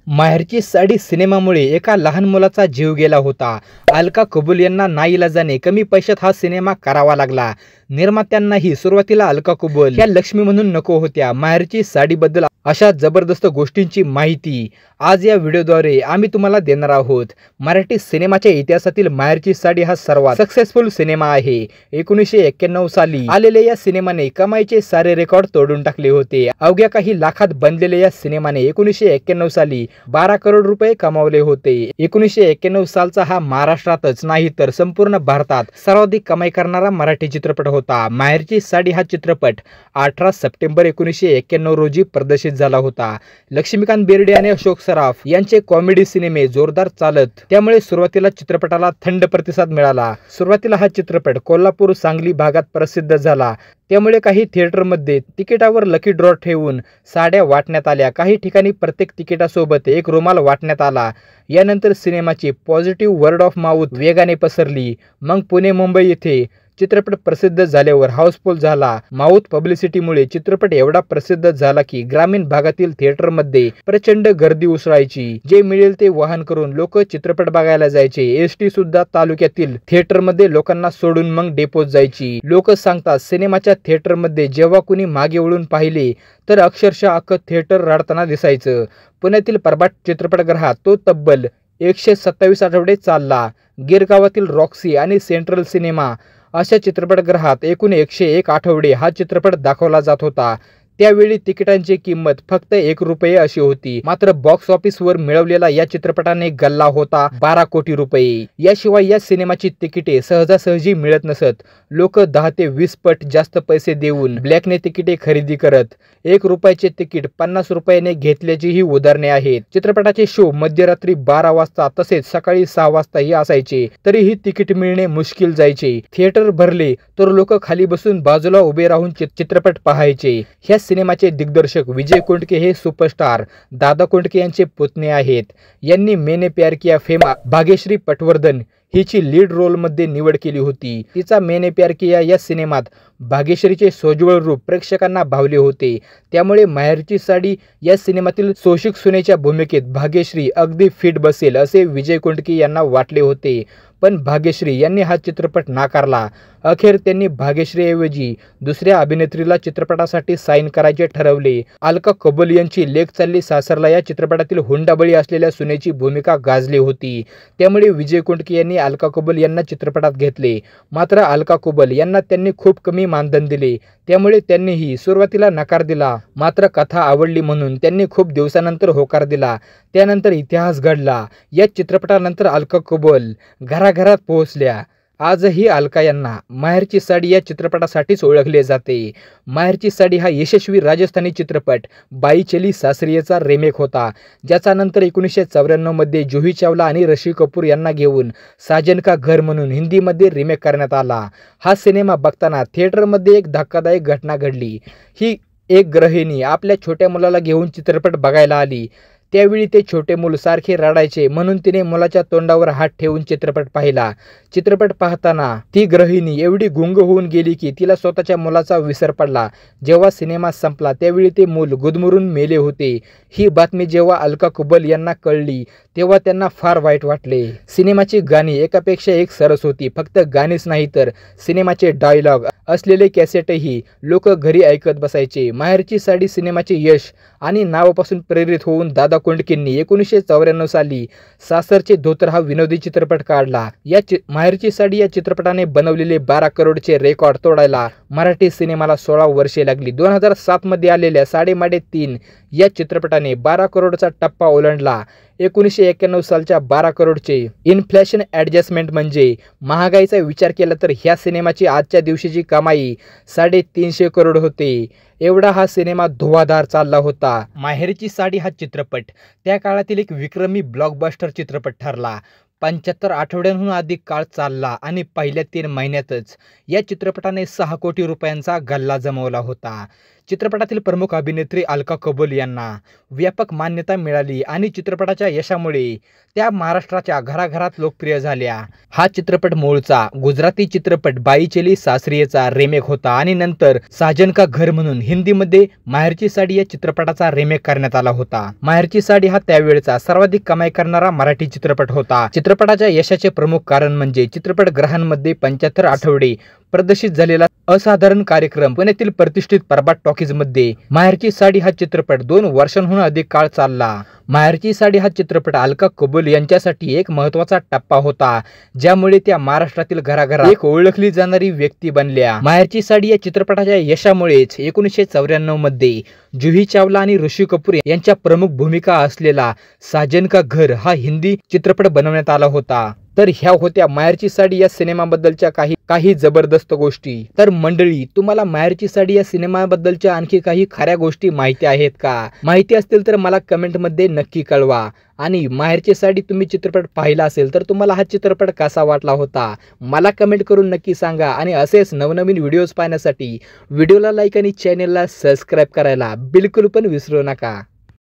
माहेरची साडी सिनेमामुळे एका लहान मुलाचा जीव गेला होता. अलका कुबल यांना नाईलाजाने कमी पैशात हा सिनेमा करावा लागला. निर्मात्यांनाही सुरुवातीला अलका कुबल ह्या लक्ष्मी म्हणून नको होत्या. माहेरची साडीबद्दल अशा जबरदस्त गोष्टींची माहिती आज या व्हिडिओद्वारे आम्ही तुम्हाला देणार आहोत. मराठी सिनेमाच्या इतिहासातील माहेरची साडी हा सर्वात सक्सेसफुल सिनेमा आहे. 1991 साली आलेल्या या सिनेमाने कमाईचे सारे रेकॉर्ड तोडून टाकले होते. अवघ्या काही लाखात बनलेल्या या सिनेमाने 1991 साली 12 करोड रुपये कमावले होते. 1991 सालचा हा महाराष्ट्रातच नाही तर संपूर्ण भारतात सर्वाधिक कमाई करणारा मराठी चित्रपट होता. माहेरची साडी हा चित्रपट 18 सप्टेंबर 1991 रोजी प्रदर्शित झाला होता. लक्ष्मीकांत बेर्डे आणि अशोक सराफ यांचे कॉमेडी सिनेमे जोरदार चालत, त्यामुळे सुरुवातीला चित्रपटाला थंड प्रतिसाद मिळाला. सुरुवातीला हा चित्रपट कोल्हापूर, सांगली भागात प्रसिद्ध झाला. त्यामुळे काही थिएटरमध्ये तिकिटावर लकी ड्रॉ ठेवून साड्या वाटण्यात आल्या. काही ठिकाणी प्रत्येक तिकिटासोबत एक रुमाल वाटण्यात आला. यानंतर सिनेमाची पॉझिटिव्ह वर्ड ऑफ माउथ वेगाने पसरली. मग पुणे, मुंबई येथे चित्रपट प्रसिद्ध झाल्यावर हाऊसफुल झाला. माउथ पब्लिसिटीमुळे चित्रपट एवढा प्रसिद्ध झाला की ग्रामीण भागातील थिएटरमध्ये प्रचंड गर्दी उसळायची. जे मिळेल ते वाहन करून लोक चित्रपट बघायला जायचे. एसटी सुद्धा तालुक्यातील थिएटरमध्ये लोकांना सोडून मग डेपोत जायची. लोक सांगतात, सिनेमाच्या थिएटरमध्ये जेव्हा कुणी मागे वळून पाहिले तर अक्षरशः अख्खं थिएटर रडताना दिसायचं. पुण्यातील प्रभात चित्रपटगृहात तो तब्बल 127 आठवडे चालला. गिरगावातील रॉक्सी आणि सेंट्रल सिनेमा अशा चित्रपटगृहात एकूण 101 आठवडे हा चित्रपट दाखवला जात होता. त्यावेळी तिकिटांची किंमत फक्त 1 रुपये अशी होती. मात्र बॉक्स ऑफिसवर मिळवलेला या चित्रपटाने गल्ला होता 12 कोटी रुपये. याशिवाय या सिनेमाची तिकिटे सहजासहजी मिळत नसत. लोक 10 ते 20 पट जास्त पैसे देऊन ब्लॅकने तिकिटे खरेदी करत 1 रुपयाचे तिकीट 50 रुपयाने घेतल्याचीही उदाहरणे आहेत. चित्रपटाचे शो मध्यरात्री 12 वाजता तसेच सकाळी 6 वाजताही असायचे. तरीही तिकीट मिळणे मुश्किल जायचे. थिएटर भरले तर लोक खाली बसून बाजूला उभे राहून चित्रपट पाहायचे. ह्या सिनेमाचे दिग्दर्शक विजय कोंडके हे सुपरस्टार दादा कोंडके यांचे पुतणे आहेत. यांनी मैंने प्यार किया फेम भाग्यश्री पटवर्धन हिची लीड रोलमध्ये निवड केली होती. तिचा मैंने प्यार किया या सिनेमात भाग्यश्रीचे सोज्वळ रूप प्रेक्षकांना भावले होते. त्यामुळे माहेरची साडी या सिनेमातील सोशिक सुनेच्या भूमिकेत भाग्यश्री अगदी फिट बसेल असे विजय कोंडके यांना वाटले होते. पण भाग्यश्री यांनी हा चित्रपट नाकारला. अखेर त्यांनी भाग्यश्रीऐवजी दुसऱ्या अभिनेत्रीला चित्रपटासाठी साईन करायचे ठरवले. अलका कुबल यांची लेक चालली सासरला या चित्रपटातील हुंडाबळी असलेल्या सुनेची भूमिका गाजली होती. त्यामुळे विजय कोंडके यांनी अलका कुबल यांना चित्रपटात घेतले. मात्र अलका कुबल यांना त्यांनी खूप कमी मानधन दिले. त्यामुळे त्यांनीही सुरुवातीला नकार दिला. मात्र कथा आवडली म्हणून त्यांनी खूप दिवसानंतर होकार दिला. त्यानंतर इतिहास घडला. या चित्रपटानंतर अलका कुबल घराघरात पोहोचल्या. आजही अलका यांना माहेरची साडी या चित्रपटासाठीच ओळखले जाते. माहेरची साडी हा यशस्वी राजस्थानी चित्रपट बाई चली सासरियेचा रिमेक होता, ज्याचा नंतर 1994 मध्ये जुही चावला आणि ऋषी कपूर यांना घेऊन साजन का घर म्हणून हिंदीमध्ये रिमेक करण्यात आला. हा सिनेमा बघताना थिएटरमध्ये एक धक्कादायक घटना घडली. ही एक गृहिणी आपल्या छोट्या मुलाला घेऊन चित्रपट बघायला आली. त्यावेळी ते छोटे मूल सारखे रडायचे म्हणून तिने मुलाच्या तोंडावर हात ठेवून चित्रपट पाहिला. चित्रपट पाहताना ती गृहिणी एवढी गुंग होऊन गेली की तिला स्वतःच्या मुलाचा विसर पडला. जेव्हा सिनेमा संपला त्यावेळी ते मूल गुदमरून मेले होते. ही बातमी जेव्हा अलका कुबल यांना कळली तेव्हा त्यांना फार वाईट वाटले. सिनेमाची गाणी एकापेक्षा एक सरस होती. फक्त गाणीच नाही तर सिनेमाचे डायलॉग असलेले कॅसेटही लोक घरी ऐकत बसायचे. माहेरची साडी सिनेमाचे यश आणि नावापासून प्रेरित होऊन दादा कोंडकेंनी 1994 साली सासरचे धोतर हा विनोदी चित्रपट काढला. या माहेरची साडी या चित्रपटाने बनवलेले 12 करोडचे रेकॉर्ड तोडायला मराठी सिनेमाला 16 वर्षे लागली. 2007 मध्ये आलेल्या साडेमाडे 3 या चित्रपटाने 12 करोडचा टप्पा ओलांडला. 1991 सालच्या 12 करोडचे इन्फ्लेशन ॲडजस्टमेंट म्हणजे महागाईचा विचार केला तर ह्या सिनेमाची आजच्या दिवशीची कमाई 350 करोड होते. एवढा हा सिनेमा धुवाधार चालला होता. माहेरची साडी हा चित्रपट त्या काळातील एक विक्रमी ब्लॉकबस्टर चित्रपट ठरला. 75 आठवड्यांहून अधिक काळ चालला आणि पहिल्या 3 महिन्यातच या चित्रपटाने 6 कोटी रुपयांचा गल्ला जमवला होता. चित्रपटातील प्रमुख अभिनेत्री अलका कुबल यांना व्यापक मान्यता मिळाली आणि चित्रपटाच्या यशामुळे त्या महाराष्ट्राच्या घराघरात लोकप्रिय झाल्या। हा चित्रपट मूळचा गुजराती चित्रपट बाई चली सासरियेचा रिमेक होता आणि नंतर साजन का घर म्हणून हिंदीमध्ये माहेरची साडी या चित्रपटाचा रिमेक करण्यात आला होता। माहेरची साडी हा त्यावेळचा सर्वाधिक कमाई करणारा मराठी चित्रपट होता। चित्रपटाच्या यशाचे प्रमुख कारण म्हणजे चित्रपटगृहांमध्ये 75 आठवडे प्रदर्शित झालेला असाधारण कार्यक्रम। पुण्यातील प्रतिष्ठित प्रभात टॉकीज मध्ये माहेरची साडी हा चित्रपट 2 वर्षांहून अधिक काळ चालला। माहेरची साडी हा चित्रपट अलका कुबल यांच्यासाठी एक महत्त्वाचा टप्पा होता, ज्यामुळे त्या महाराष्ट्रातील घराघरात एक ओळखली जाणारी व्यक्ती बनल्या। माहेरची साडी या चित्रपटाच्या यशामुळेच 1994 मध्ये जुही चावला आणि ऋषी कपूर यांच्या प्रमुख भूमिका असलेला साजन का घर हा हिंदी चित्रपट बनवण्यात आला होता। तर ह्या होत्या माहेरची साडी या सिनेमाबद्दलच्या काही जबरदस्त गोष्टी। तर मंडळी, तुम्हाला माहेरची साडी या सिनेमाबद्दलच्या आणखी काही खऱ्या गोष्टी माहिती आहेत का? माहिती असतील तर मला कमेंटमध्ये नक्की कळवा। आणि माहेरची साडी तुम्ही चित्रपट पाहिला असेल तर तुम्हाला हा चित्रपट कसा वाटला होता मला कमेंट करून नक्की सांगा। आणि असेच नवनवीन व्हिडिओज पाहण्यासाठी व्हिडिओला लाईक आणि चॅनेलला सबस्क्राईब करायला बिलकुल पण विसरू नका।